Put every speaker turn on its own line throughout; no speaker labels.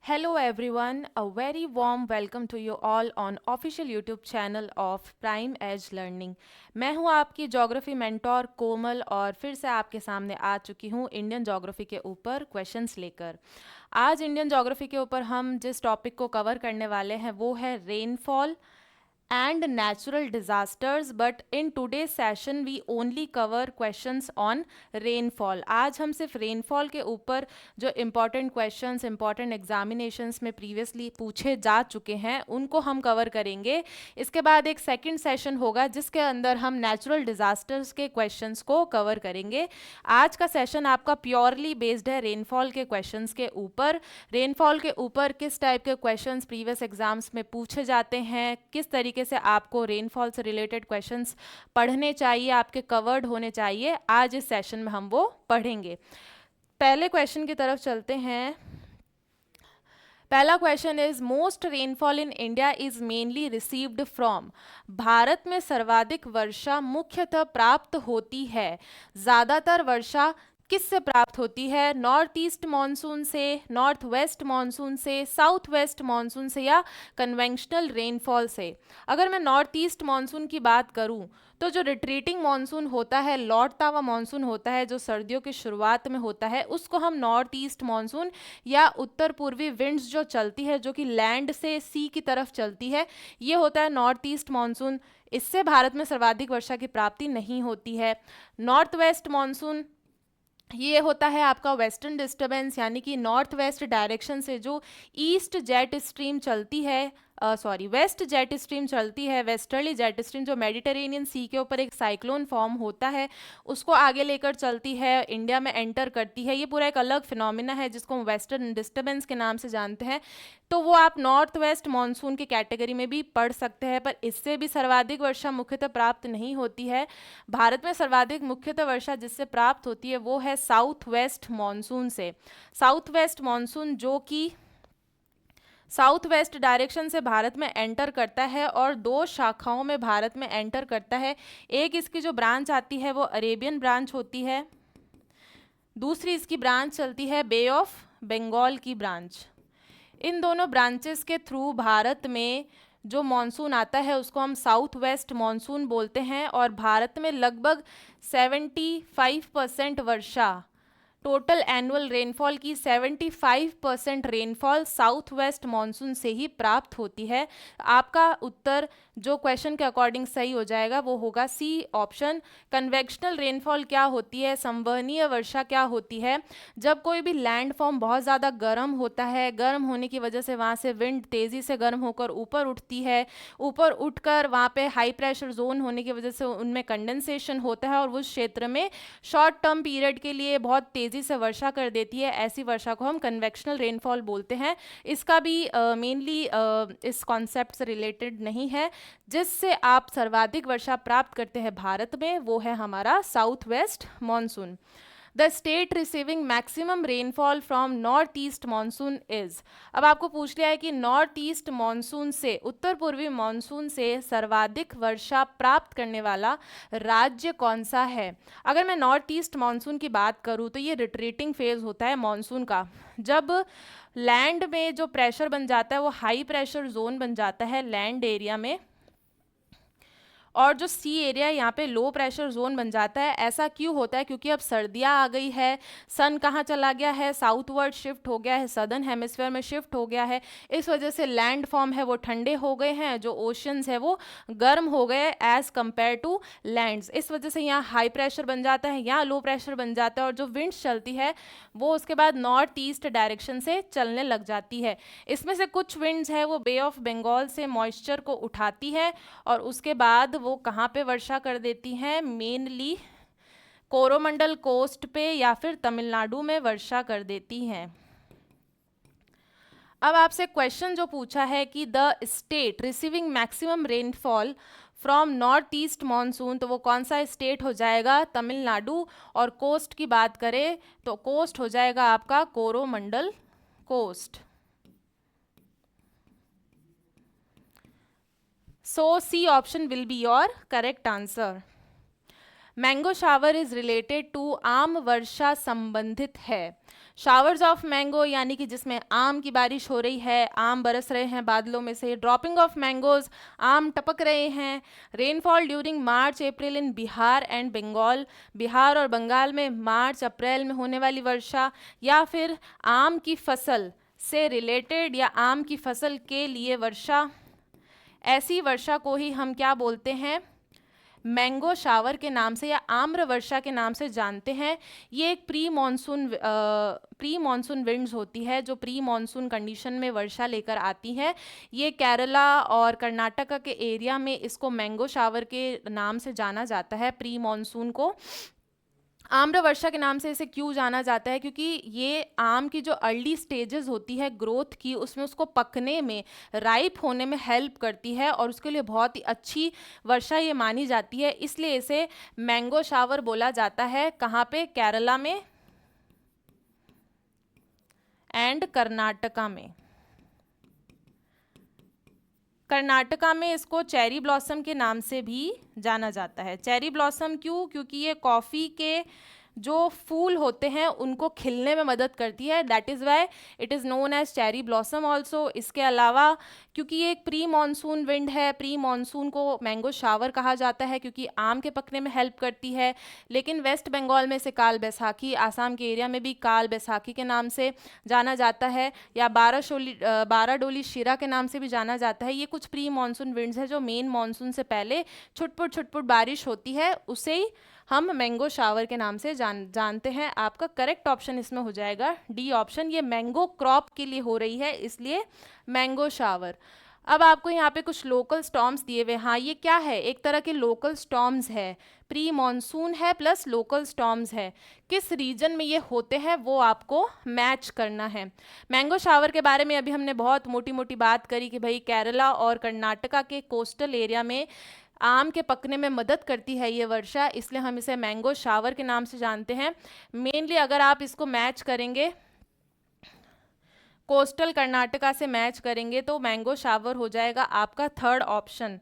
Hello everyone, a very warm welcome to you all on official YouTube channel of Prime Edge Learning। मैं हूं आपकी geography mentor कोमल और फिर से आपके सामने आ चुकी हूं इंडियन ज्योग्राफी के ऊपर क्वेश्चंस लेकर। आज इंडियन ज्योग्राफी के ऊपर हम जिस टॉपिक को कवर करने वाले हैं वो है rainfall and natural disasters, but in today's session we only cover questions on rainfall। आज हम सिर्फ रेनफॉल के ऊपर जो इम्पोर्टेंट क्वेश्चंस इम्पोर्टेंट एग्जामिनेशंस में प्रीवियसली पूछे जा चुके हैं उनको हम कवर करेंगे। इसके बाद एक सेकंड सेशन होगा जिसके अंदर हम नेचुरल डिजास्टर्स के क्वेश्चंस को कवर करेंगे। आज का सेशन आपका प्योरली बेस्ड है रेनफॉल के क्वेश्चंस के ऊपर। रेनफॉल के ऊपर किस टाइप के क्वेश्चंस प्रीवियस एग्जाम्स में पूछे जाते हैं, किस तरीके से आपको रेनफॉल से रिलेटेड क्वेश्चंस पढ़ने चाहिए, आपके कवर्ड होने चाहिए, आज इस सेशन में हम वो पढ़ेंगे। पहले क्वेश्चन की तरफ चलते हैं। पहला question is most rainfall in India is mainly received from. Bharat में सर्वाधिक वर्षा मुख्यतः प्राप्त होती है। ज़्यादातर वर्षा किससे प्राप्त होती है? नॉर्थ ईस्ट मानसून से, नॉर्थ वेस्ट मानसून से, साउथ वेस्ट मानसून से या कन्वेंशनल रेनफॉल से। अगर मैं नॉर्थ ईस्ट मानसून की बात करूं तो जो रिट्रीटिंग मानसून होता है, लौटता हुआ मानसून होता है, जो सर्दियों की शुरुआत में होता है, उसको हम नॉर्थ ईस्ट मानसून या उत्तर पूर्वी विंड्स जो चलती है, जो कि लैंड से सी की तरफ चलती है, ये होता है नॉर्थ ईस्ट मानसून। इससे भारत में सर्वाधिक वर्षा की प्राप्ति नहीं होती है। नॉर्थ वेस्ट मानसून ये होता है आपका वेस्टर्न डिस्टर्बेंस, यानी कि नॉर्थ वेस्ट डायरेक्शन से जो ईस्ट जेट स्ट्रीम चलती है, वेस्ट जेट स्ट्रीम चलती है, वेस्टर्ली जेट स्ट्रीम जो मेडिटेरेनियन सी के ऊपर एक साइक्लोन फॉर्म होता है उसको आगे लेकर चलती है, इंडिया में एंटर करती है। ये पूरा एक अलग फिनोमिना है जिसको हम वेस्टर्न डिस्टर्बेंस के नाम से जानते हैं। तो वो आप नॉर्थ वेस्ट मानसून की कैटेगरी में भी पढ़ सकते हैं, पर इससे भी सर्वाधिक वर्षा मुख्यतः प्राप्त नहीं होती है। भारत में सर्वाधिक मुख्यतः वर्षा जिससे प्राप्त होती है वो है साउथ वेस्ट मानसून से। साउथ वेस्ट मानसून जो कि साउथ वेस्ट डायरेक्शन से भारत में एंटर करता है और दो शाखाओं में भारत में एंटर करता है। एक इसकी जो ब्रांच आती है वो अरेबियन ब्रांच होती है, दूसरी इसकी ब्रांच चलती है बे ऑफ बंगाल की ब्रांच। इन दोनों ब्रांचेस के थ्रू भारत में जो मानसून आता है उसको हम साउथ वेस्ट मानसून बोलते हैं और भारत में लगभग 75% वर्षा, टोटल एनुअल रेनफॉल की 75% रेनफॉल साउथ वेस्ट मानसून से ही प्राप्त होती है। आपका उत्तर जो क्वेश्चन के अकॉर्डिंग सही हो जाएगा वो होगा सी ऑप्शन। कन्वेक्शनल रेनफॉल क्या होती है, संवहनीय वर्षा क्या होती है? जब कोई भी लैंड फॉर्म बहुत ज़्यादा गर्म होता है, गर्म होने की वजह से वहाँ से विंड तेज़ी से गर्म होकर ऊपर उठती है, ऊपर उठकर वहाँ पे हाई प्रेशर जोन होने की वजह से उनमें कंडेंसेशन होता है और उस क्षेत्र में शॉर्ट टर्म पीरियड के लिए बहुत तेज़ी से वर्षा कर देती है। ऐसी वर्षा को हम कन्वेक्शनल रेनफॉल बोलते हैं। इसका भी मेनली इस कॉन्सेप्ट से रिलेटेड नहीं है। जिससे आप सर्वाधिक वर्षा प्राप्त करते हैं भारत में वो है हमारा south west monsoon. The state receiving maximum rainfall from north east monsoon is. अब आपको पूछ लिया है कि नॉर्थ ईस्ट मानसून से, उत्तर पूर्वी मानसून से सर्वाधिक वर्षा प्राप्त करने वाला राज्य कौन सा है? अगर मैं नॉर्थ ईस्ट मानसून की बात करूँ तो ये रिट्रीटिंग फेज होता है मानसून का। जब लैंड में जो प्रेशर बन जाता है वो हाई प्रेशर जोन बन जाता है लैंड एरिया में, और जो सी एरिया यहाँ पे लो प्रेशर जोन बन जाता है। ऐसा क्यों होता है? क्योंकि अब सर्दियाँ आ गई है, सन कहाँ चला गया है, साउथवर्ड शिफ्ट हो गया है, सदर्न हेमिस्फेयर में शिफ्ट हो गया है। इस वजह से लैंड फॉर्म है वो ठंडे हो गए हैं, जो ओशंस है वो गर्म हो गए एज कम्पेयर टू लैंड्स। इस वजह से यहाँ हाई प्रेशर बन जाता है, यहाँ लो प्रेशर बन जाता है और जो विंड्स चलती है वो उसके बाद नॉर्थ ईस्ट डायरेक्शन से चलने लग जाती है। इसमें से कुछ विंड्स है वो बे ऑफ बंगाल से मॉइस्चर को उठाती है और उसके बाद वो कहाँ पे वर्षा कर देती हैं? मेनली कोरोमंडल कोस्ट पे या फिर तमिलनाडु में वर्षा कर देती हैं। अब आपसे क्वेश्चन जो पूछा है कि the state receiving maximum rainfall from north east monsoon, तो वो कौन सा स्टेट हो जाएगा? तमिलनाडु। और कोस्ट की बात करें तो कोस्ट हो जाएगा आपका Coromandel coast. So C option will be your correct answer. Mango shower is related to आम वर्षा संबंधित है। शावर्स ऑफ मैंगो यानी कि जिसमें आम की बारिश हो रही है, आम बरस रहे हैं बादलों में से। ड्रॉपिंग ऑफ मैंगोज, आम टपक रहे हैं। Rainfall during March April in Bihar and Bengal, Bihar और बंगाल में मार्च अप्रैल में होने वाली वर्षा। या फिर आम की फसल से रिलेटेड या आम की फसल के लिए वर्षा, ऐसी वर्षा को ही हम क्या बोलते हैं, मैंगो शावर के नाम से या आम्र वर्षा के नाम से जानते हैं। ये एक प्री मॉनसून विंड्स होती है जो प्री मॉनसून कंडीशन में वर्षा लेकर आती है। ये केरला और कर्नाटका के एरिया में इसको मैंगो शावर के नाम से जाना जाता है। प्री मॉनसून को आम्र वर्षा के नाम से इसे क्यों जाना जाता है, क्योंकि ये आम की जो अर्ली स्टेजेस होती है ग्रोथ की, उसमें उसको पकने में, राइप होने में हेल्प करती है और उसके लिए बहुत ही अच्छी वर्षा ये मानी जाती है। इसलिए इसे मैंगो शावर बोला जाता है। कहाँ पे? केरला में एंड कर्नाटका में। कर्नाटका में इसको चेरी ब्लॉसम के नाम से भी जाना जाता है। चेरी ब्लॉसम क्यों? क्योंकि ये कॉफ़ी के जो फूल होते हैं उनको खिलने में मदद करती है, that is why it is known as cherry blossom also. इसके अलावा क्योंकि ये एक प्री मॉनसून विंड है, प्री मॉनसून को मैंगो शावर कहा जाता है क्योंकि आम के पकने में हेल्प करती है। लेकिन वेस्ट बंगाल में इसे काल बैसाखी, आसाम के एरिया में भी काल बैसाखी के नाम से जाना जाता है, या बाराडोली शिरा के नाम से भी जाना जाता है। ये कुछ प्री मॉनसून विंड्स है जो मेन मॉनसून से पहले छुटपुट छुटपुट बारिश होती है, उसे ही हम मैंगो शावर के नाम से जानते हैं। आपका करेक्ट ऑप्शन इसमें हो जाएगा डी ऑप्शन। ये मैंगो क्रॉप के लिए हो रही है, इसलिए मैंगो शावर। अब आपको यहाँ पे कुछ लोकल स्टॉर्म्स दिए हुए। हाँ, ये क्या है? एक तरह के लोकल स्टॉर्म्स है, प्री मॉनसून है प्लस लोकल स्टॉर्म्स है। किस रीजन में ये होते हैं वो आपको मैच करना है। मैंगो शावर के बारे में अभी हमने बहुत मोटी मोटी बात करी कि भाई केरला और कर्नाटका के कोस्टल एरिया में आम के पकने में मदद करती है ये वर्षा, इसलिए हम इसे मैंगो शावर के नाम से जानते हैं। मेनली अगर आप इसको मैच करेंगे, कोस्टल कर्नाटका से मैच करेंगे, तो मैंगो शावर हो जाएगा आपका थर्ड ऑप्शन।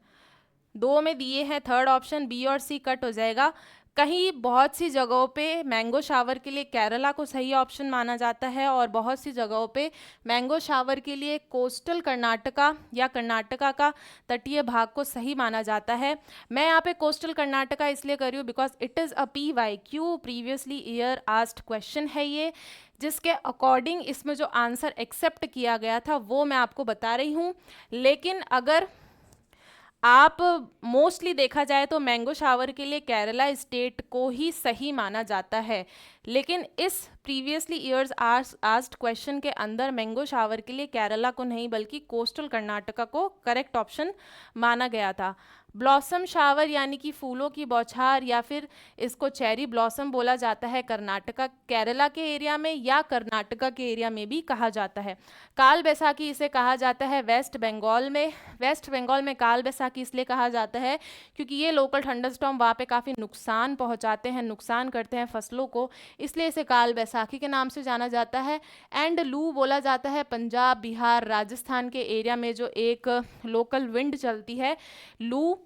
दो में दिए हैं, थर्ड ऑप्शन बी और सी कट हो जाएगा। कहीं बहुत सी जगहों पे मैंगो शावर के लिए केरला को सही ऑप्शन माना जाता है और बहुत सी जगहों पे मैंगो शावर के लिए कोस्टल कर्नाटका या कर्नाटका का तटीय भाग को सही माना जाता है। मैं यहाँ पे कोस्टल कर्नाटका इसलिए कर रही हूँ because it is a PYQ previously year asked question है ये, जिसके अकॉर्डिंग इसमें जो आंसर एक्सेप्ट किया गया था वो मैं आपको बता रही हूँ। लेकिन अगर आप मोस्टली देखा जाए तो मैंगो शावर के लिए केरला स्टेट को ही सही माना जाता है, लेकिन इस प्रीवियसली ईयर्स आस्क्ड क्वेश्चन के अंदर मैंगो शावर के लिए केरला को नहीं बल्कि कोस्टल कर्नाटका को करेक्ट ऑप्शन माना गया था। ब्लॉसम शावर यानी कि फूलों की बौछार या फिर इसको चेरी ब्लॉसम बोला जाता है, कर्नाटका केरला के एरिया में या कर्नाटका के एरिया में भी कहा जाता है। काल बैसाखी इसे कहा जाता है वेस्ट बंगाल में। वेस्ट बंगाल में काल बैसाखी इसलिए कहा जाता है क्योंकि ये लोकल थंडरस्टॉर्म वहाँ पे काफ़ी नुकसान पहुँचाते हैं, नुकसान करते हैं फसलों को, इसलिए इसे काल बैसाखी के नाम से जाना जाता है। एंड लू बोला जाता है पंजाब, बिहार, राजस्थान के एरिया में जो एक लोकल विंड चलती है लू,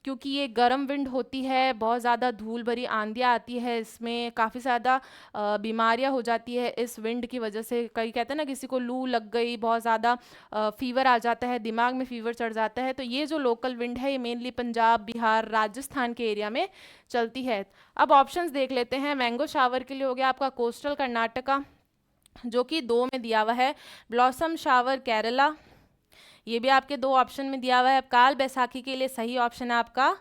क्योंकि ये गर्म विंड होती है, बहुत ज़्यादा धूल भरी आंधियाँ आती है, इसमें काफ़ी ज़्यादा बीमारियाँ हो जाती है इस विंड की वजह से। कई कहते हैं ना किसी को लू लग गई, बहुत ज़्यादा फीवर आ जाता है, दिमाग में फीवर चढ़ जाता है, तो ये जो लोकल विंड है ये मेनली पंजाब, बिहार, राजस्थान के एरिया में चलती है। अब ऑप्शंस देख लेते हैं। मैंगो शावर के लिए हो गया आपका कोस्टल कर्नाटका जो कि 2 में दिया हुआ है, ब्लॉसम शावर केरला ये भी आपके 2 ऑप्शन में दिया हुआ है। काल बैसाखी के लिए सही ऑप्शन है आपका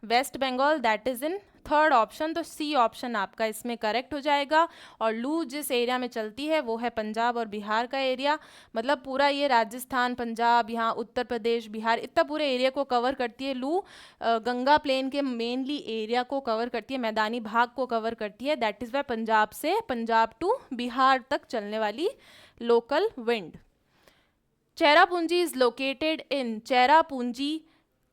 West Bengal, that is in third option, तो सी ऑप्शन आपका इसमें करेक्ट हो जाएगा। और लू जिस एरिया में चलती है वो है पंजाब और बिहार का एरिया, मतलब पूरा ये राजस्थान, पंजाब, यहाँ उत्तर प्रदेश, बिहार, इतना पूरे एरिया को कवर करती है लू। गंगा प्लेन के मेनली एरिया को कवर करती है, मैदानी भाग को कवर करती है, दैट इज़ वाई पंजाब से पंजाब टू बिहार तक चलने वाली local wind. Cherrapunji is located in, Cherrapunji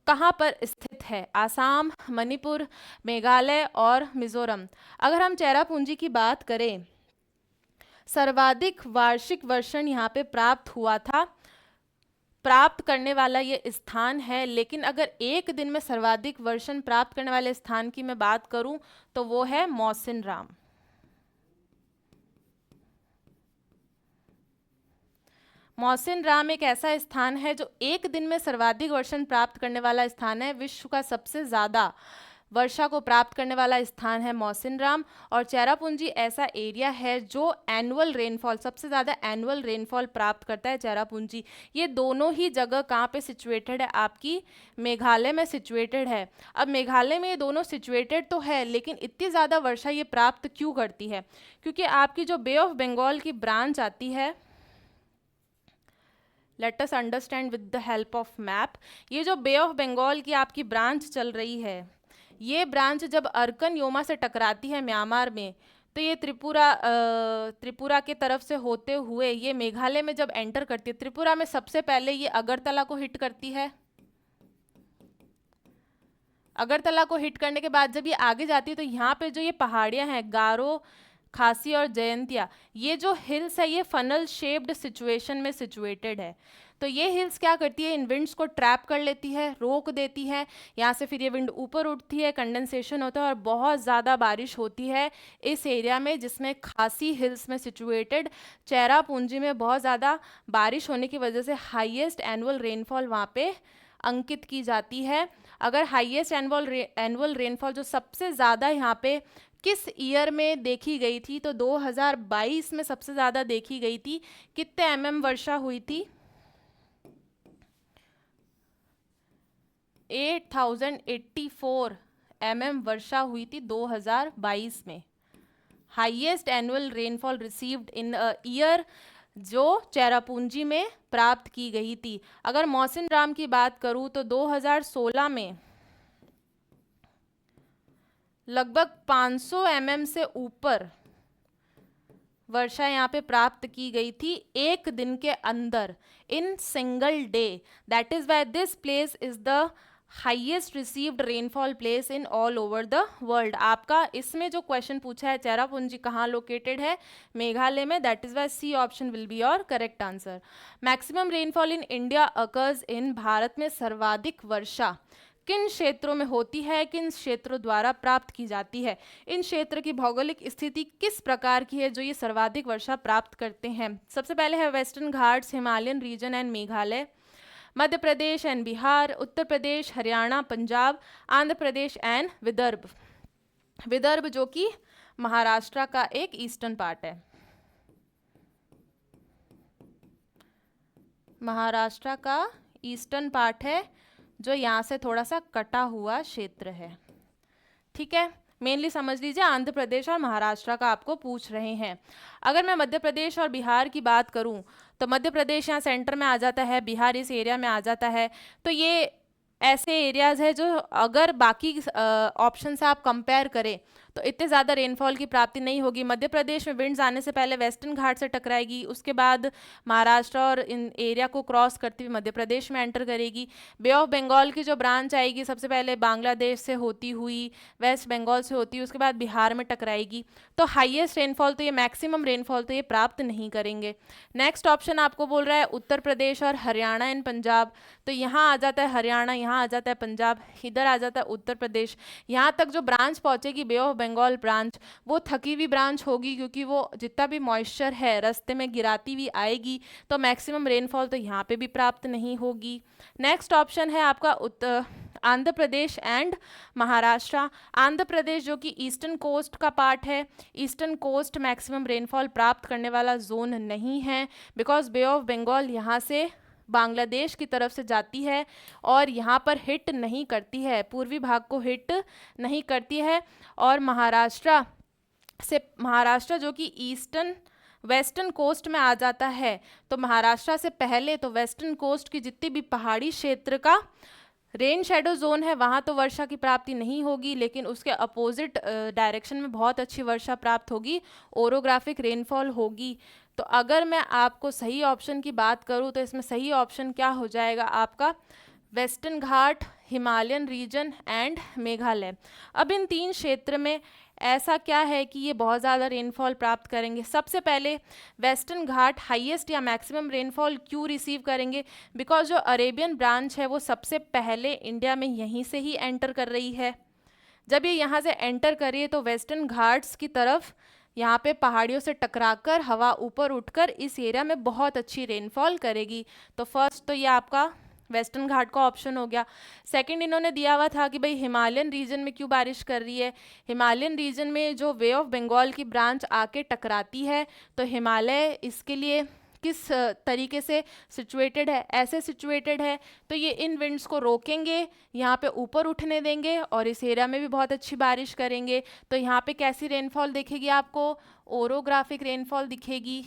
कहाँ पर स्थित है? आसाम, मणिपुर, मेघालय और मिजोरम। अगर हम चेरापूंजी की बात करें, सर्वाधिक वार्षिक वर्षण यहाँ पे प्राप्त हुआ था प्राप्त करने वाला ये स्थान है, लेकिन अगर एक दिन में सर्वाधिक वर्षण प्राप्त करने वाले स्थान की मैं बात करूं तो वो है मौसिनराम। मौसिनराम एक ऐसा स्थान है जो एक दिन में सर्वाधिक वर्षण प्राप्त करने वाला स्थान है। विश्व का सबसे ज़्यादा वर्षा को प्राप्त करने वाला स्थान है मौसिनराम। और चेरापूंजी ऐसा एरिया है जो एनुअल रेनफॉल, सबसे ज़्यादा एनुअल रेनफॉल प्राप्त करता है चेरापूंजी। ये दोनों ही जगह कहाँ पे सिचुएटेड है? आपकी मेघालय में सिचुएटेड है। अब मेघालय में ये दोनों सिचुएटेड तो है, लेकिन इतनी ज़्यादा वर्षा ये प्राप्त क्यों करती है? क्योंकि आपकी जो बे ऑफ बंगाल की ब्रांच आती है, let us understand with the help of map. ये जो बे ऑफ बंगाल की आपकी ब्रांच चल रही है, ये ब्रांच जब अरकन योमा से टकराती है म्यांमार में, तो ये त्रिपुरा के तरफ से होते हुए ये मेघालय में जब एंटर करती है, त्रिपुरा में सबसे पहले ये अगरतला को हिट करती है। अगरतला को हिट करने के बाद जब ये आगे जाती है तो यहाँ पे जो ये पहाड़ियाँ हैं, गारो, खासी और जयंतिया, ये जो हिल्स है ये फनल शेप्ड सिचुएशन में सिचुएटेड है। तो ये हिल्स क्या करती है? इन विंड्स को ट्रैप कर लेती है, रोक देती है। यहाँ से फिर ये विंड ऊपर उठती है, कंडेंसेशन होता है और बहुत ज़्यादा बारिश होती है इस एरिया में, जिसमें खासी हिल्स में सिचुएटेड चेरापूंजी में बहुत ज़्यादा बारिश होने की वजह से हाईएस्ट एनुअल रेनफॉल वहाँ पे अंकित की जाती है। अगर हाईएस्ट एनुअल रेनफॉल जो सबसे ज़्यादा यहाँ पे किस ईयर में देखी गई थी, तो 2022 में सबसे ज़्यादा देखी गई थी। कितने mm वर्षा हुई थी? 8084 mm वर्षा हुई थी 2022 में। Highest annual rainfall received in a year जो चेरापूंजी में प्राप्त की गई थी। अगर मौसिनराम की बात करूं तो 2016 में लगभग 500 mm से ऊपर वर्षा यहाँ पे प्राप्त की गई थी एक दिन के अंदर, in single day. That is why this place is the highest received rainfall place in all over the world. आपका इसमें जो क्वेश्चन पूछा है चेरापूंजी कहाँ लोकेटेड है? मेघालय में। That is why C option will be your correct answer. Maximum rainfall in India occurs in, Bharat में सर्वाधिक वर्षा किन क्षेत्रों में होती है, किन क्षेत्रों द्वारा प्राप्त की जाती है? इन क्षेत्र की भौगोलिक स्थिति किस प्रकार की है जो ये सर्वाधिक वर्षा प्राप्त करते हैं? सबसे पहले है Western Ghats, Himalayan region and Meghalaya, Madhya Pradesh and Bihar, Uttar Pradesh, Haryana, Punjab, Andhra Pradesh and Vidarbha. Vidarbha जो कि महाराष्ट्र का एक ईस्टर्न पार्ट है। महाराष्ट्र का ईस्टर्न पार्ट है जो यहाँ से थोड़ा सा कटा हुआ क्षेत्र है। ठीक है, मेनली समझ लीजिए आंध्र प्रदेश और महाराष्ट्र का आपको पूछ रहे हैं। अगर मैं मध्य प्रदेश और बिहार की बात करूं तो मध्य प्रदेश यहाँ सेंटर में आ जाता है, बिहार इस एरिया में आ जाता है। तो ये ऐसे एरियाज़ है जो अगर बाकी ऑप्शन से आप कंपेयर करें तो इतने ज़्यादा रेनफॉल की प्राप्ति नहीं होगी। मध्य प्रदेश में विंड्स आने से पहले वेस्टर्न घाट से टकराएगी, उसके बाद महाराष्ट्र और इन एरिया को क्रॉस करती हुई मध्य प्रदेश में एंटर करेगी। बे ऑफ बंगाल की जो ब्रांच आएगी सबसे पहले बांग्लादेश से होती हुई, वेस्ट बंगाल से होती हुई, उसके बाद बिहार में टकराएगी। तो हाईएस्ट रेनफॉल तो ये, मैक्सिमम रेनफॉल तो ये प्राप्त नहीं करेंगे। नेक्स्ट ऑप्शन आपको बोल रहा है उत्तर प्रदेश और हरियाणा एंड पंजाब। तो यहाँ आ जाता है हरियाणा, यहाँ आ जाता है पंजाब, इधर आ जाता है उत्तर प्रदेश। यहाँ तक जो ब्रांच पहुँचेगी बे ऑफ बंगाल ब्रांच, वो थकी हुई ब्रांच होगी क्योंकि वो जितना भी मॉइस्चर है रास्ते में गिराती हुई आएगी। तो मैक्सिमम रेनफॉल तो यहाँ पे भी प्राप्त नहीं होगी। नेक्स्ट ऑप्शन है आपका आंध्र प्रदेश एंड महाराष्ट्र। आंध्र प्रदेश जो कि ईस्टर्न कोस्ट का पार्ट है, ईस्टर्न कोस्ट मैक्सिमम रेनफॉल प्राप्त करने वाला जोन नहीं है, बिकॉज बे ऑफ बंगाल यहाँ से बांग्लादेश की तरफ से जाती है और यहाँ पर हिट नहीं करती है, पूर्वी भाग को हिट नहीं करती है। और महाराष्ट्र जो कि वेस्टर्न कोस्ट में आ जाता है, तो महाराष्ट्र से पहले तो वेस्टर्न कोस्ट की जितनी भी पहाड़ी क्षेत्र का रेन शेडो जोन है वहाँ तो वर्षा की प्राप्ति नहीं होगी, लेकिन उसके अपोजिट डायरेक्शन में बहुत अच्छी वर्षा प्राप्त होगी, ओरोग्राफिक रेनफॉल होगी। तो अगर मैं आपको सही ऑप्शन की बात करूँ तो इसमें सही ऑप्शन क्या हो जाएगा आपका? Western Ghat, Himalayan region and Meghalaya. अब इन तीन क्षेत्र में ऐसा क्या है कि ये बहुत ज़्यादा रेनफॉल प्राप्त करेंगे? सबसे पहले वेस्टर्न घाट हाईएस्ट या मैक्सिमम रेनफॉल क्यों रिसीव करेंगे? बिकॉज जो अरेबियन ब्रांच है वो सबसे पहले इंडिया में यहीं से ही एंटर कर रही है। जब ये यहाँ से एंटर करिए तो वेस्टर्न घाट्स की तरफ यहाँ पे पहाड़ियों से टकराकर हवा ऊपर उठकर इस एरिया में बहुत अच्छी रेनफॉल करेगी। तो फर्स्ट तो ये आपका वेस्टर्न घाट का ऑप्शन हो गया। सेकंड इन्होंने दिया हुआ था कि भाई हिमालयन रीजन में क्यों बारिश कर रही है? हिमालयन रीजन में जो वे ऑफ बंगाल की ब्रांच आके टकराती है, तो हिमालय इसके लिए किस तरीके से सिचुएटेड है? ऐसे सिचुएटेड है तो ये इन विंड्स को रोकेंगे, यहाँ पे ऊपर उठने देंगे और इस एरिया में भी बहुत अच्छी बारिश करेंगे। तो यहाँ पे कैसी रेनफॉल दिखेगी आपको? ओरोग्राफिक रेनफॉल दिखेगी।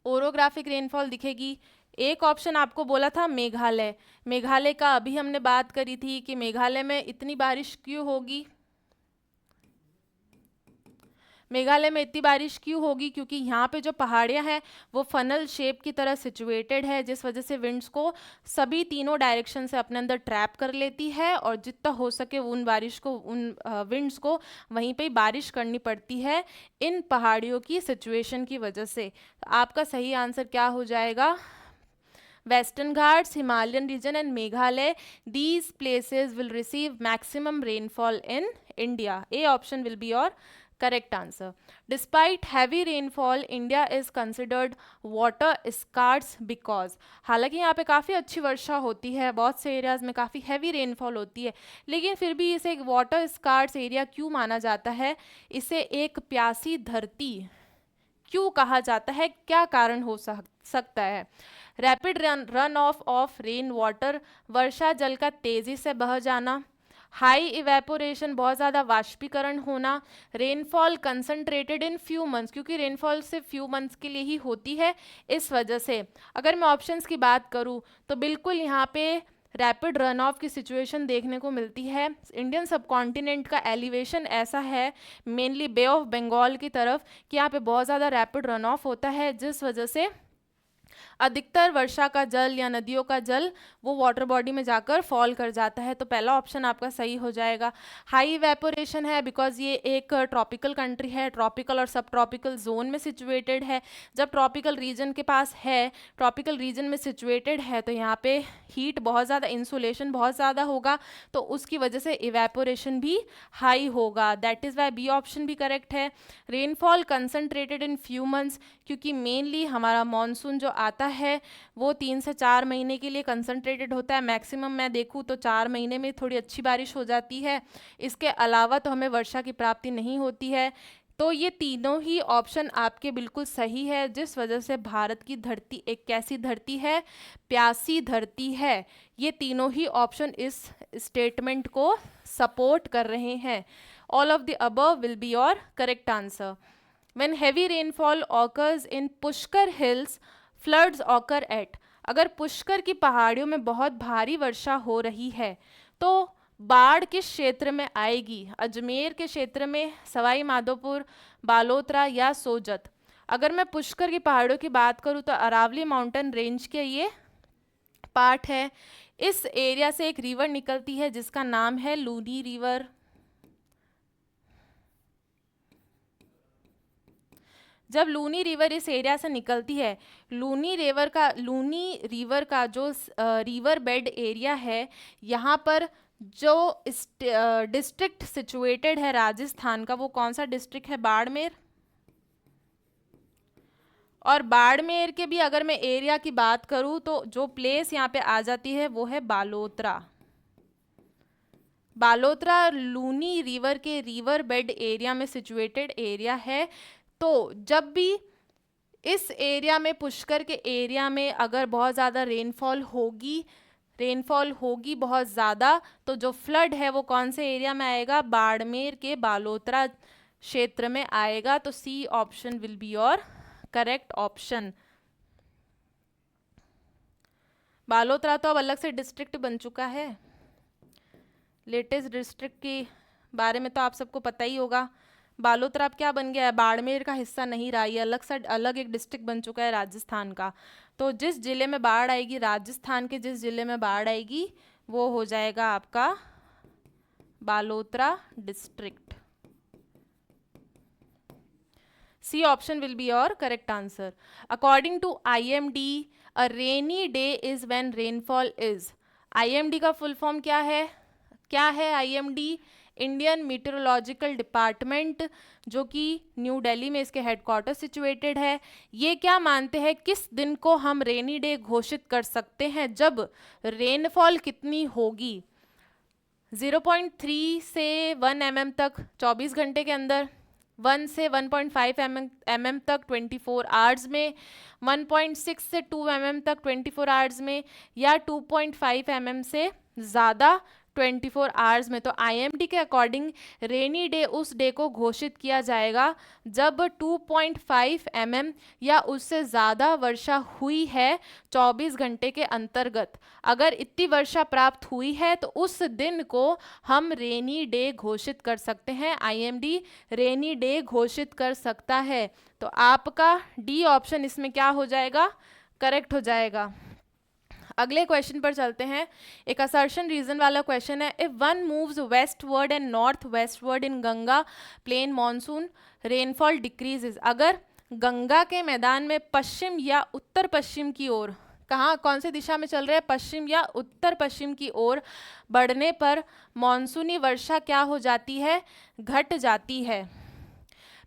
ओरोग्राफिक रेनफॉल दिखेगी। एक ऑप्शन आपको बोला था मेघालय। मेघालय का अभी हमने बात करी थी कि मेघालय में इतनी बारिश क्यों होगी? मेघालय में इतनी बारिश क्यों होगी? क्योंकि यहाँ पे जो पहाड़ियाँ हैं वो फनल शेप की तरह सिचुएटेड है, जिस वजह से विंड्स को सभी तीनों डायरेक्शन से अपने अंदर ट्रैप कर लेती है और जितना हो सके उन बारिश को, उन विंड्स को वहीं पे ही बारिश करनी पड़ती है इन पहाड़ियों की सिचुएशन की वजह से। तो आपका सही आंसर क्या हो जाएगा? Western Ghats, Himalayan region and Meghalaya, these places will receive maximum rainfall in India. A option will be your correct answer. Despite heavy rainfall, India is considered water scarce because, हालांकि यहाँ पे काफ़ी अच्छी वर्षा होती है, बहुत से एरियाज़ में काफ़ी हैवी रेनफॉल होती है, लेकिन फिर भी इसे एक वाटर स्कार्स एरिया क्यों माना जाता है? इसे एक प्यासी धरती क्यों कहा जाता है? क्या कारण हो सकता है? Rapid run off rain water, वर्षा जल का तेजी से बह जाना, हाई इवेपोरेशन, बहुत ज़्यादा वाष्पीकरण होना, रेनफॉल कंसंट्रेटेड इन फ्यू मंथ्स, क्योंकि रेनफॉल सिर्फ फ्यू मंथ्स के लिए ही होती है इस वजह से। अगर मैं ऑप्शंस की बात करूं तो बिल्कुल यहाँ पे रैपिड रन ऑफ की सिचुएशन देखने को मिलती है। इंडियन सब कॉन्टिनेंट का एलिवेशन ऐसा है, मेनली बे ऑफ बंगाल की तरफ, कि यहाँ पे बहुत ज़्यादा रैपिड रन ऑफ होता है, जिस वजह से अधिकतर वर्षा का जल या नदियों का जल वो वाटर बॉडी में जाकर फॉल कर जाता है। तो पहला ऑप्शन आपका सही हो जाएगा। हाई इवेपोरेशन है बिकॉज ये एक ट्रॉपिकल कंट्री है, ट्रॉपिकल और सब ट्रॉपिकल जोन में सिचुएटेड है। जब ट्रॉपिकल रीजन के पास है, ट्रॉपिकल रीजन में सिचुएटेड है, तो यहाँ पे हीट बहुत ज़्यादा, इंसुलेशन बहुत ज़्यादा होगा, तो उसकी वजह से इवेपोरेशन भी हाई होगा। That is why B option भी करेक्ट है। Rainfall concentrated in few months, क्योंकि मेनली हमारा मानसून जो आता है वो 3 से 4 महीने के लिए कंसंट्रेटेड होता है। मैक्सिमम मैं देखूँ तो 4 महीने में थोड़ी अच्छी बारिश हो जाती है, इसके अलावा तो हमें वर्षा की प्राप्ति नहीं होती है। तो ये तीनों ही ऑप्शन आपके बिल्कुल सही है, जिस वजह से भारत की धरती एक कैसी धरती है? प्यासी धरती है। ये तीनों ही ऑप्शन इस स्टेटमेंट को सपोर्ट कर रहे हैं। All of the above will be your correct answer. When heavy rainfall occurs in Pushkar hills, floods occur at, अगर पुष्कर की पहाड़ियों में बहुत भारी वर्षा हो रही है तो बाढ़ किस क्षेत्र में आएगी? अजमेर के क्षेत्र में, सवाई माधोपुर, बालोतरा या सोजत? अगर मैं पुष्कर की पहाड़ियों की बात करूँ तो अरावली माउंटेन रेंज के ये पार्ट है। इस एरिया से एक रिवर निकलती है जिसका नाम है लूनी रिवर। जब लूनी रिवर इस एरिया से निकलती है, लूनी रिवर का जो रिवर बेड एरिया है, यहाँ पर जो डिस्ट्रिक्ट सिचुएटेड है राजस्थान का, वो कौन सा डिस्ट्रिक्ट है? बाड़मेर। और बाड़मेर के भी अगर मैं एरिया की बात करूँ तो जो प्लेस यहाँ पे आ जाती है वो है बालोतरा। बालोतरा लूनी रिवर के रिवर बेड एरिया में सिचुएटेड एरिया है। तो जब भी इस एरिया में, पुष्कर के एरिया में अगर बहुत ज़्यादा रेनफॉल होगी बहुत ज़्यादा, तो जो फ्लड है वो कौन से एरिया में आएगा? बाड़मेर के बालोतरा क्षेत्र में आएगा। तो C option will be your correct option. Balotra तो अब अलग से डिस्ट्रिक्ट बन चुका है। लेटेस्ट डिस्ट्रिक्ट के बारे में तो आप सबको पता ही होगा। बालोतरा अब क्या बन गया है? बाड़मेर का हिस्सा नहीं रहा, ये अलग एक डिस्ट्रिक्ट बन चुका है राजस्थान का। तो जिस जिले में बाढ़ आएगी, राजस्थान के जिस जिले में बाढ़ आएगी, वो हो जाएगा आपका Balotra district. C option will be your correct answer. According to IMD, a rainy day is when rainfall is. IMD का फुल फॉर्म क्या है? क्या है IMD? इंडियन मीटरोलॉजिकल डिपार्टमेंट, जो कि न्यू दिल्ली में इसके हेडक्वार्टर सिचुएटेड है। ये क्या मानते हैं, किस दिन को हम रेनी डे घोषित कर सकते हैं? जब रेनफॉल कितनी होगी? 0.3 से 1 mm तक 24 घंटे के अंदर, 1 से 1.5 mm तक 24 आवर्स में, 1.6 से 2 mm तक 24 आवर्स में, या 2.5 mm से ज़्यादा 24 आवर्स में। तो आईएमडी के अकॉर्डिंग रेनी डे उस डे को घोषित किया जाएगा जब 2.5 mm या उससे ज़्यादा वर्षा हुई है 24 घंटे के अंतर्गत। अगर इतनी वर्षा प्राप्त हुई है तो उस दिन को हम रेनी डे घोषित कर सकते हैं। आईएमडी रेनी डे घोषित कर सकता है। तो आपका डी ऑप्शन इसमें क्या हो जाएगा? करेक्ट हो जाएगा। अगले क्वेश्चन पर चलते हैं। एक असर्शन रीजन वाला क्वेश्चन है। If one moves westward and north westward in Ganga plain monsoon rainfall decreases. अगर गंगा के मैदान में पश्चिम या उत्तर पश्चिम की ओर, कहाँ कौन सी दिशा में चल रहे हैं? पश्चिम या उत्तर पश्चिम की ओर बढ़ने पर मॉनसूनी वर्षा क्या हो जाती है? घट जाती है।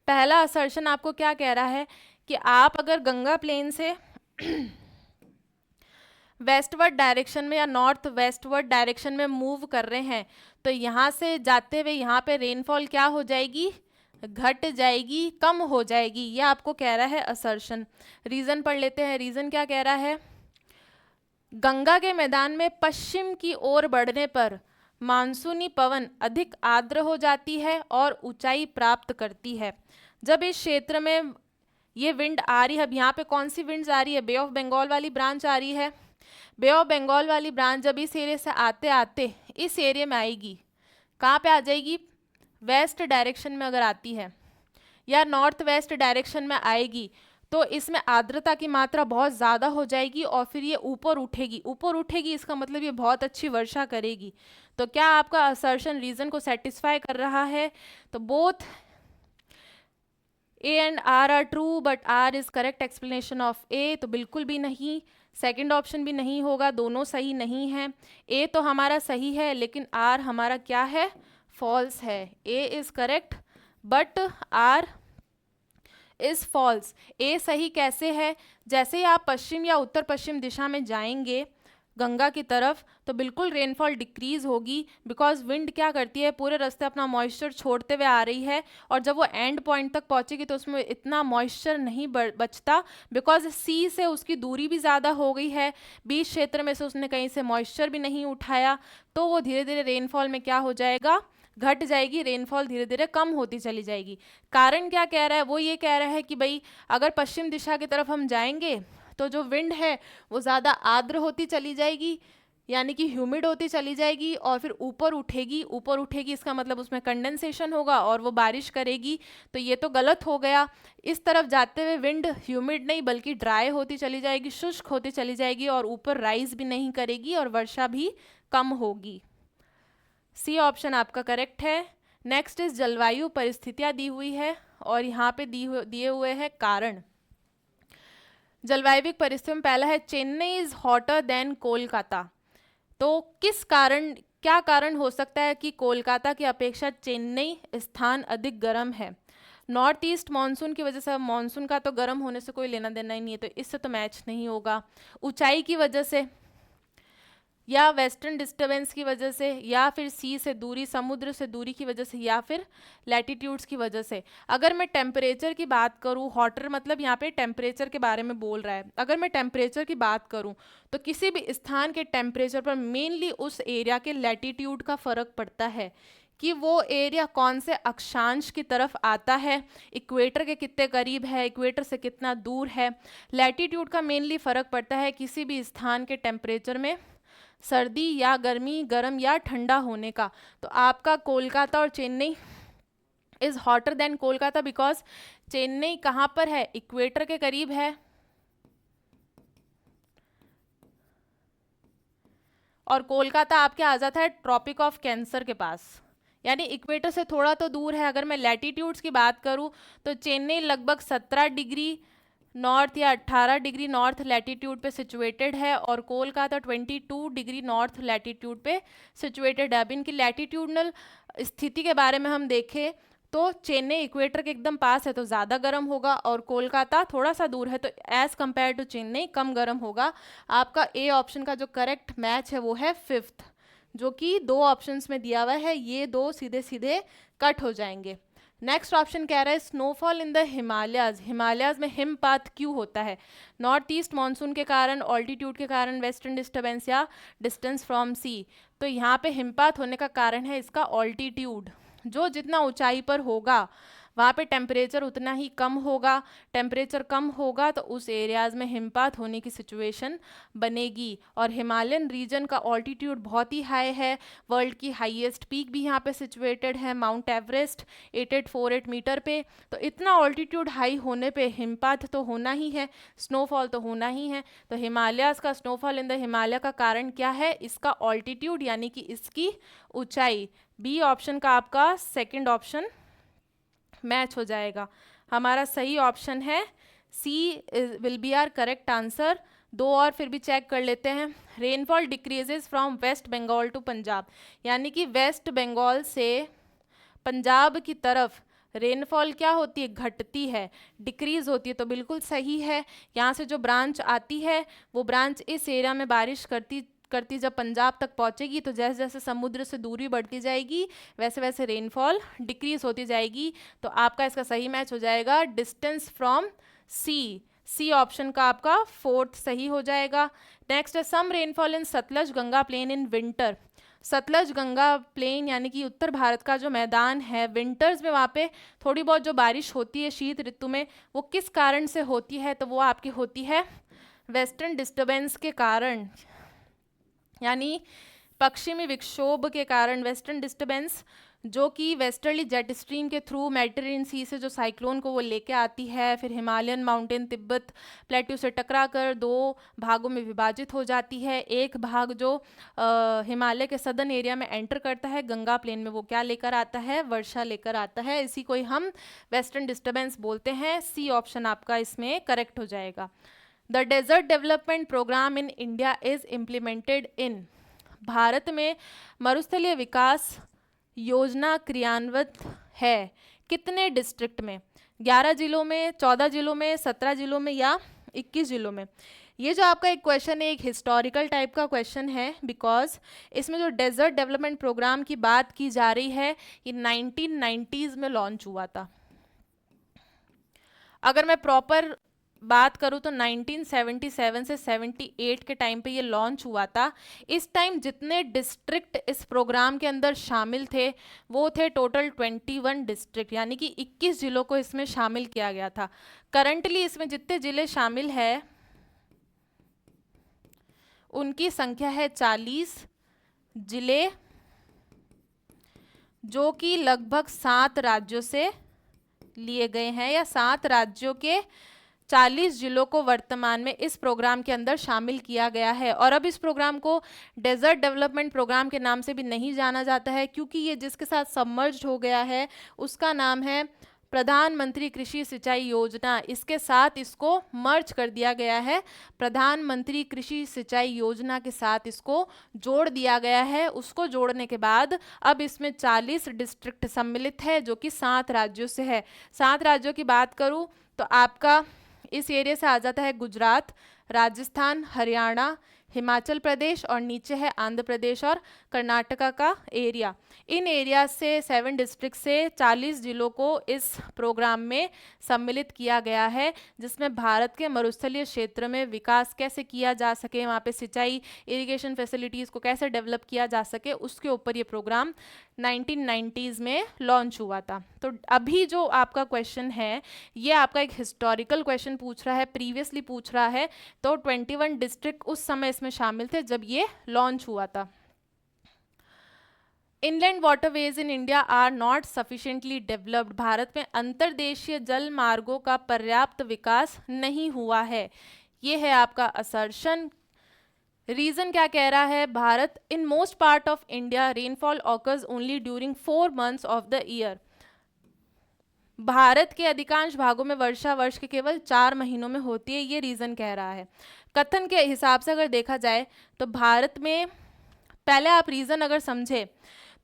पहला असर्शन आपको क्या कह रहा है कि आप अगर गंगा प्लेन से वेस्टवर्ड डायरेक्शन में या नॉर्थ वेस्टवर्ड डायरेक्शन में मूव कर रहे हैं तो यहाँ से जाते हुए यहाँ पे रेनफॉल क्या हो जाएगी? घट जाएगी, कम हो जाएगी। ये आपको कह रहा है असर्शन। रीजन पढ़ लेते हैं। रीजन क्या कह रहा है? गंगा के मैदान में पश्चिम की ओर बढ़ने पर मानसूनी पवन अधिक आर्द्र हो जाती है और ऊंचाई प्राप्त करती है। जब इस क्षेत्र में ये विंड आ रही है, अब यहाँ पे कौन सी विंड्स आ रही है? बे ऑफ बंगाल वाली ब्रांच आ रही है। बे ऑफ बंगाल वाली ब्रांच जब इस एरिया से आते आते इस एरिया में आएगी, कहाँ पे आ जाएगी? वेस्ट डायरेक्शन में अगर आती है या नॉर्थ वेस्ट डायरेक्शन में आएगी तो इसमें आर्द्रता की मात्रा बहुत ज़्यादा हो जाएगी और फिर ये ऊपर उठेगी। ऊपर उठेगी इसका मतलब ये बहुत अच्छी वर्षा करेगी। तो क्या आपका असर्शन रीजन को सेटिस्फाई कर रहा है? तो both A and R are true, but R is correct explanation of A. तो बिल्कुल भी नहीं, सेकंड ऑप्शन भी नहीं होगा, दोनों सही नहीं है। ए तो हमारा सही है लेकिन आर हमारा क्या है? फॉल्स है। A is correct but R is false. A सही कैसे है? जैसे ही आप पश्चिम या उत्तर पश्चिम दिशा में जाएंगे गंगा की तरफ तो बिल्कुल रेनफॉल डिक्रीज होगी, बिकॉज विंड क्या करती है, पूरे रास्ते अपना मॉइस्चर छोड़ते हुए आ रही है और जब वो एंड पॉइंट तक पहुंचेगी तो उसमें इतना मॉइस्चर नहीं बचता, बिकॉज सी से उसकी दूरी भी ज़्यादा हो गई है, बीच क्षेत्र में से उसने कहीं से मॉइस्चर भी नहीं उठाया, तो वो धीरे धीरे रेनफॉल में क्या हो जाएगा? घट जाएगी। रेनफॉल धीरे धीरे कम होती चली जाएगी। कारण क्या कह रहा है? वो ये कह रहा है कि भाई अगर पश्चिम दिशा की तरफ हम जाएंगे तो जो विंड है वो ज़्यादा आर्द्र होती चली जाएगी, यानी कि ह्यूमिड होती चली जाएगी और फिर ऊपर उठेगी। ऊपर उठेगी इसका मतलब उसमें कंडेंसेशन होगा और वो बारिश करेगी। तो ये तो गलत हो गया। इस तरफ जाते हुए विंड ह्यूमिड नहीं बल्कि ड्राई होती चली जाएगी, शुष्क होती चली जाएगी और ऊपर राइज भी नहीं करेगी और वर्षा भी कम होगी। सी ऑप्शन आपका करेक्ट है। नेक्स्ट इज जलवायु परिस्थितियाँ दी हुई है और यहाँ पे दिए हुए हैं कारण। जलवायु परिस्थितियों में पहला है Chennai is hotter then Kolkata. तो किस कारण, क्या कारण हो सकता है कि कोलकाता की अपेक्षा चेन्नई स्थान अधिक गर्म है? नॉर्थ ईस्ट मानसून की वजह से। मानसून का तो गर्म होने से कोई लेना देना ही नहीं है, तो इससे तो मैच नहीं होगा। ऊंचाई की वजह से या वेस्टर्न डिस्टर्बेंस की वजह से या फिर सी से दूरी, समुद्र से दूरी की वजह से या फिर लैटिट्यूड्स की वजह से। अगर मैं टेम्परेचर की बात करूँ, हॉटर मतलब यहाँ पे टेम्परेचर के बारे में बोल रहा है। अगर मैं टेम्परेचर की बात करूँ तो किसी भी स्थान के टेम्परेचर पर मेनली उस एरिया के लैटिट्यूड का फ़र्क पड़ता है कि वो एरिया कौन से अक्षांश की तरफ आता है, इक्वेटर के कितने करीब है, इक्वेटर से कितना दूर है। लैटिट्यूड का मेनली फ़र्क पड़ता है किसी भी स्थान के टेम्परेचर में सर्दी या गर्मी, गर्म या ठंडा होने का। तो आपका कोलकाता और Chennai is hotter then Kolkata because Chennai कहाँ पर है? इक्वेटर के करीब है और कोलकाता आपके आ जाता है ट्रॉपिक ऑफ कैंसर के पास। यानी इक्वेटर से थोड़ा तो दूर है। अगर मैं लैटिट्यूड्स की बात करूं तो चेन्नई लगभग 17 डिग्री नॉर्थ या 18 डिग्री नॉर्थ लैटिट्यूड पे सिचुएटेड है और कोलकाता 22 डिग्री नॉर्थ लैटिट्यूड पे सिचुएटेड है। अब इनकी लैटिट्यूडनल स्थिति के बारे में हम देखें तो चेन्नई इक्वेटर के एकदम पास है तो ज़्यादा गर्म होगा और कोलकाता थोड़ा सा दूर है तो एज़ कम्पेयर टू चेन्नई कम गर्म होगा। आपका ए ऑप्शन का जो करेक्ट मैच है वो है फिफ्थ, जो कि दो ऑप्शंस में दिया हुआ है, ये दो सीधे सीधे कट हो जाएंगे। नेक्स्ट ऑप्शन कह रहा है snowfall in the Himalayas, Himalayas में हिमपात क्यों होता है? नॉर्थ ईस्ट मानसून के कारण, ऑल्टीट्यूड के कारण, वेस्टर्न डिस्टर्बेंस या डिस्टेंस फ्रॉम सी। तो यहाँ पे हिमपात होने का कारण है इसका ऑल्टीट्यूड। जो जितना ऊंचाई पर होगा वहाँ पे टेम्परेचर उतना ही कम होगा, टेम्परेचर कम होगा तो उस एरियाज़ में हिमपात होने की सिचुएशन बनेगी। और हिमालयन रीजन का ऑल्टीट्यूड बहुत ही हाई है, वर्ल्ड की हाईएस्ट पीक भी यहाँ पे सिचुएटेड है माउंट एवरेस्ट 8848 मीटर पे। तो इतना ऑल्टीट्यूड हाई होने पे हिमपात तो होना ही है, स्नोफॉल तो होना ही है। तो हिमालयाज़ का स्नोफॉल इन द हिमालय का कारण क्या है? इसका ऑल्टीट्यूड यानी कि इसकी ऊंचाई। बी ऑप्शन का आपका सेकंड ऑप्शन मैच हो जाएगा। हमारा सही ऑप्शन है C will be our correct answer. दो और फिर भी चेक कर लेते हैं। Rainfall decreases from West Bengal to Punjab, यानी कि वेस्ट बंगाल से पंजाब की तरफ रेनफॉल क्या होती है? घटती है, डिक्रीज होती है। तो बिल्कुल सही है। यहाँ से जो ब्रांच आती है वो ब्रांच इस एरिया में बारिश करती जब पंजाब तक पहुंचेगी तो जैसे जैसे समुद्र से दूरी बढ़ती जाएगी वैसे वैसे रेनफॉल डिक्रीज होती जाएगी। तो आपका इसका सही मैच हो जाएगा distance from C. C option का आपका फोर्थ सही हो जाएगा। नेक्स्ट है some rainfall in Sutlej Ganga plain in winter. Sutlej Ganga plain यानी कि उत्तर भारत का जो मैदान है, विंटर्स में वहाँ पे थोड़ी बहुत जो बारिश होती है शीत ऋतु में, वो किस कारण से होती है? तो वो आपकी होती है वेस्टर्न डिस्टर्बेंस के कारण, यानी पश्चिमी विक्षोभ के कारण। वेस्टर्न डिस्टर्बेंस जो कि वेस्टर्ली जेट स्ट्रीम के थ्रू मेडिटेरेनियन सी से जो साइक्लोन को वो लेके आती है, फिर हिमालयन माउंटेन तिब्बत प्लेट्यू से टकराकर दो भागों में विभाजित हो जाती है। एक भाग जो हिमालय के सदर्न एरिया में एंटर करता है गंगा प्लेन में, वो क्या लेकर आता है? वर्षा लेकर आता है। इसी को ही हम वेस्टर्न डिस्टर्बेंस बोलते हैं। सी ऑप्शन आपका इसमें करेक्ट हो जाएगा। The desert development program in India is implemented in, Bharat में मरुस्थलीय विकास योजना क्रियान्वित है कितने डिस्ट्रिक्ट में? 11 जिलों में, 14 जिलों में, 17 जिलों में या 21 जिलों में? ये जो आपका एक क्वेश्चन है एक हिस्टोरिकल टाइप का क्वेश्चन है, बिकॉज इसमें जो डेजर्ट डेवलपमेंट प्रोग्राम की बात की जा रही है ये 1990s में लॉन्च हुआ था। अगर मैं प्रॉपर बात करूँ तो 1977 से 78 के टाइम पे ये लॉन्च हुआ था। इस टाइम जितने डिस्ट्रिक्ट इस प्रोग्राम के अंदर शामिल थे वो थे टोटल 21 डिस्ट्रिक्ट, यानी कि 21 जिलों को इसमें शामिल किया गया था। करंटली इसमें जितने जिले शामिल हैं उनकी संख्या है 40 जिले, जो कि लगभग 7 राज्यों से लिए गए हैं, या 7 राज्यों के 40 जिलों को वर्तमान में इस प्रोग्राम के अंदर शामिल किया गया है। और अब इस प्रोग्राम को डेजर्ट डेवलपमेंट प्रोग्राम के नाम से भी नहीं जाना जाता है, क्योंकि ये जिसके साथ सबमर्ज्ड हो गया है उसका नाम है प्रधानमंत्री कृषि सिंचाई योजना। इसके साथ इसको मर्ज कर दिया गया है, प्रधानमंत्री कृषि सिंचाई योजना के साथ इसको जोड़ दिया गया है। उसको जोड़ने के बाद अब इसमें 40 डिस्ट्रिक्ट सम्मिलित है, जो कि 7 राज्यों से है। 7 राज्यों की बात करूं तो आपका इस एरिया से आ जाता है गुजरात, राजस्थान, हरियाणा, हिमाचल प्रदेश और नीचे है आंध्र प्रदेश और कर्नाटका का एरिया। इन एरिया से 7 डिस्ट्रिक्ट से 40 जिलों को इस प्रोग्राम में सम्मिलित किया गया है, जिसमें भारत के मरुस्थलीय क्षेत्र में विकास कैसे किया जा सके, वहाँ पे सिंचाई इरिगेशन फैसिलिटीज़ को कैसे डेवलप किया जा सके, उसके ऊपर ये प्रोग्राम 1990s में लॉन्च हुआ था। तो अभी जो आपका क्वेश्चन है ये आपका एक हिस्टोरिकल क्वेश्चन पूछ रहा है, प्रीवियसली पूछ रहा है। तो 21 डिस्ट्रिक्ट उस समय इसमें शामिल थे जब ये लॉन्च हुआ था। Inland waterways in India are not sufficiently developed, Bharat में अंतर्देशीय जल मार्गों का पर्याप्त विकास नहीं हुआ है। ये है आपका असर्शन। रीजन क्या कह रहा है, Bharat in most part of India rainfall occurs only during 4 months of the year. Bharat के अधिकांश भागों में वर्षा वर्ष के केवल 4 महीनों में होती है, ये रीजन कह रहा है। कथन के हिसाब से अगर देखा जाए तो भारत में, पहले आप रीजन अगर समझे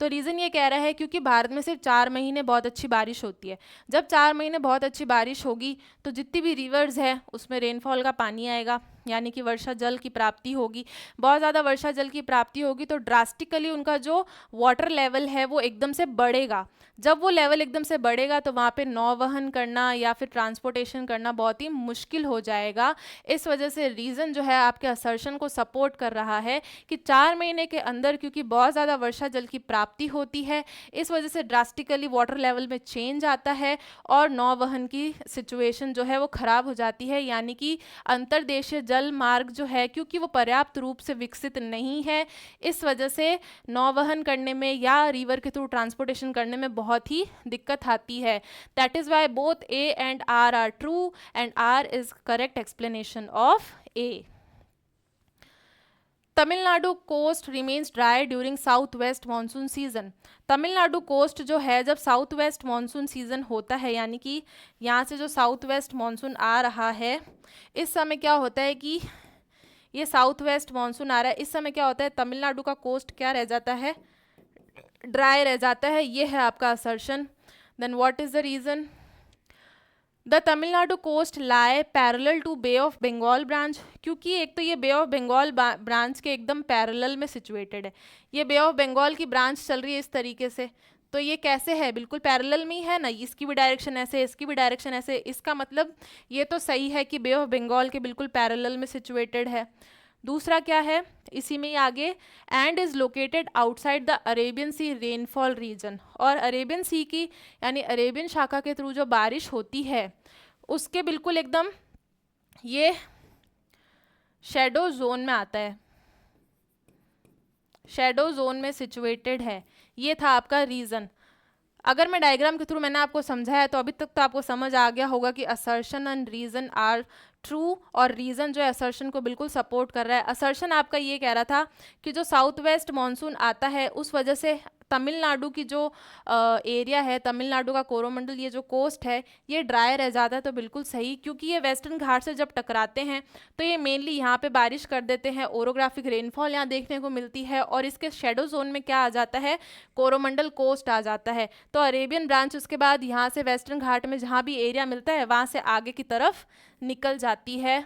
तो रीज़न ये कह रहा है क्योंकि भारत में सिर्फ 4 महीने बहुत अच्छी बारिश होती है। जब 4 महीने बहुत अच्छी बारिश होगी तो जितनी भी रिवर्स है उसमें रेनफॉल का पानी आएगा, यानी कि वर्षा जल की प्राप्ति होगी। बहुत ज़्यादा वर्षा जल की प्राप्ति होगी तो ड्रास्टिकली उनका जो वाटर लेवल है वो एकदम से बढ़ेगा। जब वो लेवल एकदम से बढ़ेगा तो वहाँ पे नौवहन करना या फिर ट्रांसपोर्टेशन करना बहुत ही मुश्किल हो जाएगा। इस वजह से रीज़न जो है आपके असर्शन को सपोर्ट कर रहा है कि 4 महीने के अंदर क्योंकि बहुत ज़्यादा वर्षा जल की प्राप्ति होती है, इस वजह से ड्रास्टिकली वाटर लेवल में चेंज आता है और नौवहन की सिचुएशन जो है वो ख़राब हो जाती है, यानी कि अंतर्देशीय जल मार्ग जो है क्योंकि वो पर्याप्त रूप से विकसित नहीं है, इस वजह से नौवहन करने में या रिवर के थ्रू ट्रांसपोर्टेशन करने में बहुत ही दिक्कत आती है। That is why both A and R true and R is correct explanation of A. Tamil Nadu coast remains dry during south west monsoon season. Tamil Nadu coast जो है जब साउथ वेस्ट मानसून सीजन होता है, यानी कि यहाँ से जो साउथ वेस्ट मानसून आ रहा है, इस समय क्या होता है कि ये साउथ वेस्ट मानसून आ रहा है, इस समय क्या होता है तमिलनाडु का कोस्ट क्या रह जाता है, ड्राई रह जाता है। ये है आपका assertion. Then what is the reason? The Tamil Nadu coast lie parallel to bay of Bengal branch, क्योंकि एक तो ये बे ऑफ बंगाल ब्रांच के एकदम पैरेलल में सिचुएटेड है। ये बे ऑफ बंगाल की ब्रांच चल रही है इस तरीके से, तो ये कैसे है, बिल्कुल पैरेलल में ही है ना, इसकी भी डायरेक्शन ऐसे, इसकी भी डायरेक्शन ऐसे, इसका मतलब ये तो सही है कि बे ऑफ बंगाल के बिल्कुल पैरेलल में सिचुएटेड है। दूसरा क्या है इसी में ही आगे, and is located outside the Arabian sea rainfall region, और अरेबियन सी की यानी अरेबियन शाखा के थ्रू जो बारिश होती है उसके बिल्कुल एकदम ये शेडो जोन में आता है, शेडो जोन में सिचुएटेड है। ये था आपका रीज़न। अगर मैं डायग्राम के थ्रू मैंने आपको समझाया तो अभी तक तो आपको समझ आ गया होगा कि assertion and reason are true, और रीज़न जो है असर्शन को बिल्कुल सपोर्ट कर रहा है। असर्शन आपका ये कह रहा था कि जो साउथ वेस्ट मानसून आता है उस वजह से तमिलनाडु की जो एरिया है, तमिलनाडु का कोरोमंडल, ये जो कोस्ट है ये ड्राई रह जाता है। तो बिल्कुल सही, क्योंकि ये वेस्टर्न घाट से जब टकराते हैं तो ये मेनली यहाँ पे बारिश कर देते हैं, ओरोग्राफिक रेनफॉल यहाँ देखने को मिलती है, और इसके शेडो जोन में क्या आ जाता है, कोरोमंडल कोस्ट आ जाता है। तो अरेबियन ब्रांच उसके बाद यहाँ से वेस्टर्न घाट में जहाँ भी एरिया मिलता है वहाँ से आगे की तरफ निकल जाती है,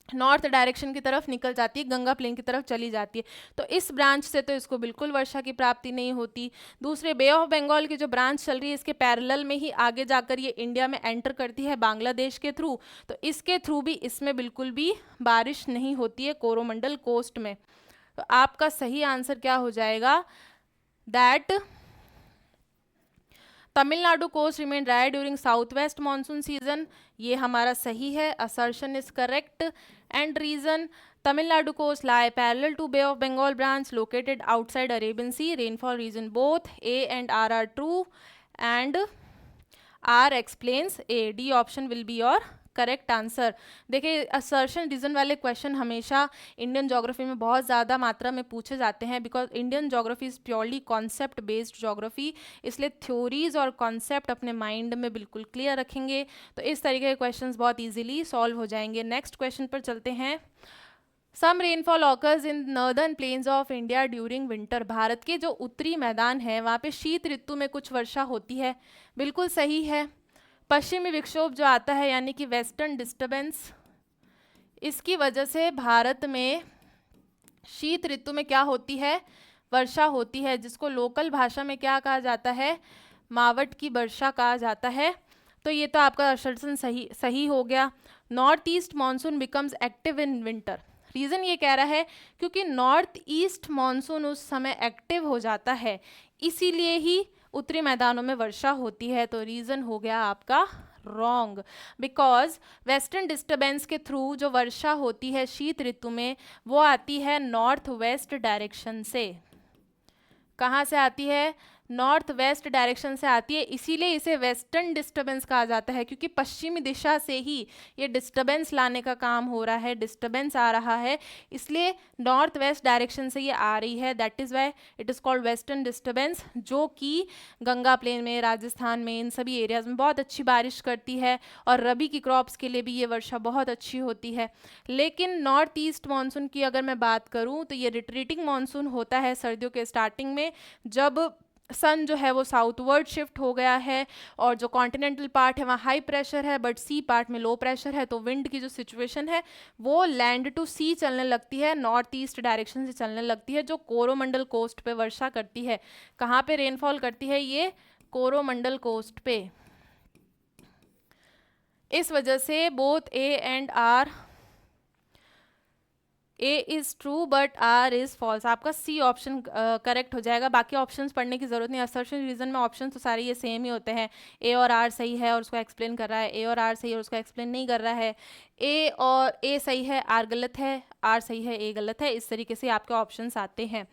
नॉर्थ डायरेक्शन की तरफ निकल जाती है, गंगा प्लेन की तरफ चली जाती है। तो इस ब्रांच से तो इसको बिल्कुल वर्षा की प्राप्ति नहीं होती। दूसरे बे ऑफ बंगाल की जो ब्रांच चल रही है इसके पैरेलल में ही आगे जाकर ये इंडिया में एंटर करती है बांग्लादेश के थ्रू, तो इसके थ्रू भी इसमें बिल्कुल भी बारिश नहीं होती है कोरोमंडल कोस्ट में। तो आपका सही आंसर क्या हो जाएगा, that Tamil Nadu coast remain dry during south west monsoon season, ये हमारा सही है, assertion is correct. And reason, Tamil Nadu coast lie parallel to bay of Bengal branch located outside Arabian sea rainfall region, both A and R true and R explains A, D option will be your correct answer. देखिए assertion reason वाले question हमेशा Indian geography में बहुत ज़्यादा मात्रा में पूछे जाते हैं, because Indian geography is purely concept based geography, इसलिए थ्योरीज और कॉन्सेप्ट अपने माइंड में बिल्कुल क्लियर रखेंगे तो इस तरीके के क्वेश्चंस बहुत इजीली सॉल्व हो जाएंगे। नेक्स्ट क्वेश्चन पर चलते हैं। Some rainfall occurs in northern plains of India during winter, Bharat के जो उत्तरी मैदान है वहाँ पे शीत ऋतु में कुछ वर्षा होती है, बिल्कुल सही है। पश्चिमी विक्षोभ जो आता है यानी कि वेस्टर्न डिस्टर्बेंस, इसकी वजह से भारत में शीत ऋतु में क्या होती है, वर्षा होती है, जिसको लोकल भाषा में क्या कहा जाता है, मावट की वर्षा कहा जाता है। तो ये तो आपका असर्शन सही हो गया। North east monsoon becomes active in winter, reason ये कह रहा है क्योंकि नॉर्थ ईस्ट मानसून उस समय एक्टिव हो जाता है, इसीलिए ही उत्तरी मैदानों में वर्षा होती है। तो रीज़न हो गया आपका रॉन्ग, बिकॉज वेस्टर्न डिस्टर्बेंस के थ्रू जो वर्षा होती है शीत ऋतु में वो आती है नॉर्थ वेस्ट डायरेक्शन से। कहाँ से आती है, नॉर्थ वेस्ट डायरेक्शन से आती है, इसीलिए इसे वेस्टर्न डिस्टर्बेंस कहा जाता है, क्योंकि पश्चिमी दिशा से ही ये डिस्टर्बेंस लाने का काम हो रहा है, डिस्टर्बेंस आ रहा है, इसलिए नॉर्थ वेस्ट डायरेक्शन से ये आ रही है, that is why it is called western disturbance, जो कि गंगा प्लेन में, राजस्थान में, इन सभी एरियाज़ में बहुत अच्छी बारिश करती है और रबी की क्रॉप्स के लिए भी ये वर्षा बहुत अच्छी होती है। लेकिन नॉर्थ ईस्ट मानसून की अगर मैं बात करूँ तो ये रिट्रीटिंग मानसून होता है सर्दियों के स्टार्टिंग में, जब सन जो है वो साउथवर्ड शिफ्ट हो गया है और जो कॉन्टिनेंटल पार्ट है वहाँ हाई प्रेशर है बट सी पार्ट में लो प्रेशर है, तो विंड की जो सिचुएशन है वो लैंड टू सी चलने लगती है, नॉर्थ ईस्ट डायरेक्शन से चलने लगती है, जो कोरोमंडल कोस्ट पे वर्षा करती है। कहाँ पे रेनफॉल करती है? ये कोरोमंडल कोस्ट पे। इस वजह से both A and R, A is true but R is false, आपका सी ऑप्शन करेक्ट हो जाएगा। बाकी ऑप्शंस पढ़ने की ज़रूरत नहीं, असर्शन रीजन में ऑप्शन तो सारे ये सेम ही होते हैं, ए और आर सही है और उसको एक्सप्लेन कर रहा है, ए और आर सही है और उसको एक्सप्लेन नहीं कर रहा है, ए और ए सही है, आर गलत है, आर सही है, ए गलत है, इस तरीके से आपके ऑप्शंस आते हैं।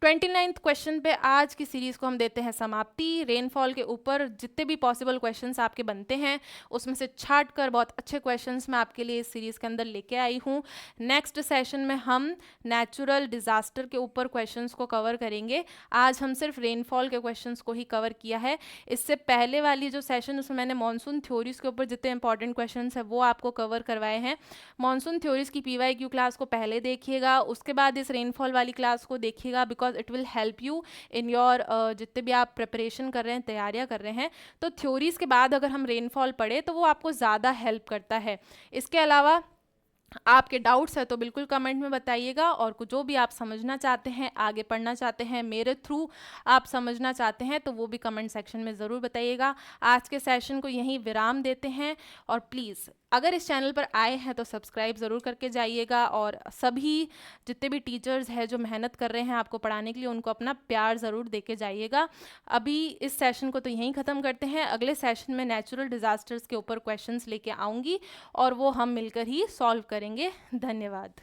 29th क्वेश्चन पे आज की सीरीज़ को हम देते हैं समाप्ति। रेनफॉल के ऊपर जितने भी पॉसिबल क्वेश्चंस आपके बनते हैं उसमें से छाट कर बहुत अच्छे क्वेश्चंस मैं आपके लिए इस सीरीज़ के अंदर लेके आई हूँ। नेक्स्ट सेशन में हम नेचुरल डिज़ास्टर के ऊपर क्वेश्चंस को कवर करेंगे। आज हम सिर्फ रेनफॉल के क्वेश्चंस को ही कवर किया है। इससे पहले वाली जो सेशन उसमें मैंने मॉनसून थ्योरीज़ के ऊपर जितने इंपॉर्टेंट क्वेश्चन है वो आपको कवर करवाए हैं। मॉनसून थ्योरीज़ की PYQ क्लास को पहले देखिएगा, उसके बाद इस रेनफॉल वाली क्लास को देखिएगा, because it will help you in your जितने भी आप प्रिपरेशन कर रहे हैं, तैयारियां कर रहे हैं, तो थ्योरीज के बाद अगर हम रेनफॉल पढ़े तो वो आपको ज़्यादा हेल्प करता है। इसके अलावा आपके डाउट्स है तो बिल्कुल कमेंट में बताइएगा, और कुछ जो भी आप समझना चाहते हैं, आगे पढ़ना चाहते हैं, मेरे थ्रू आप समझना चाहते हैं, तो वो भी कमेंट सेक्शन में ज़रूर बताइएगा। आज के सेशन को यहीं विराम देते हैं, और प्लीज़ अगर इस चैनल पर आए हैं तो सब्सक्राइब ज़रूर करके जाइएगा, और सभी जितने भी टीचर्स हैं जो मेहनत कर रहे हैं आपको पढ़ाने के लिए, उनको अपना प्यार ज़रूर दे के जाइएगा। अभी इस सेशन को तो यहीं ख़त्म करते हैं, अगले सेशन में नेचुरल डिज़ास्टर्स के ऊपर क्वेश्चंस लेके आऊँगी और वो हम मिलकर ही सॉल्व करेंगे। धन्यवाद।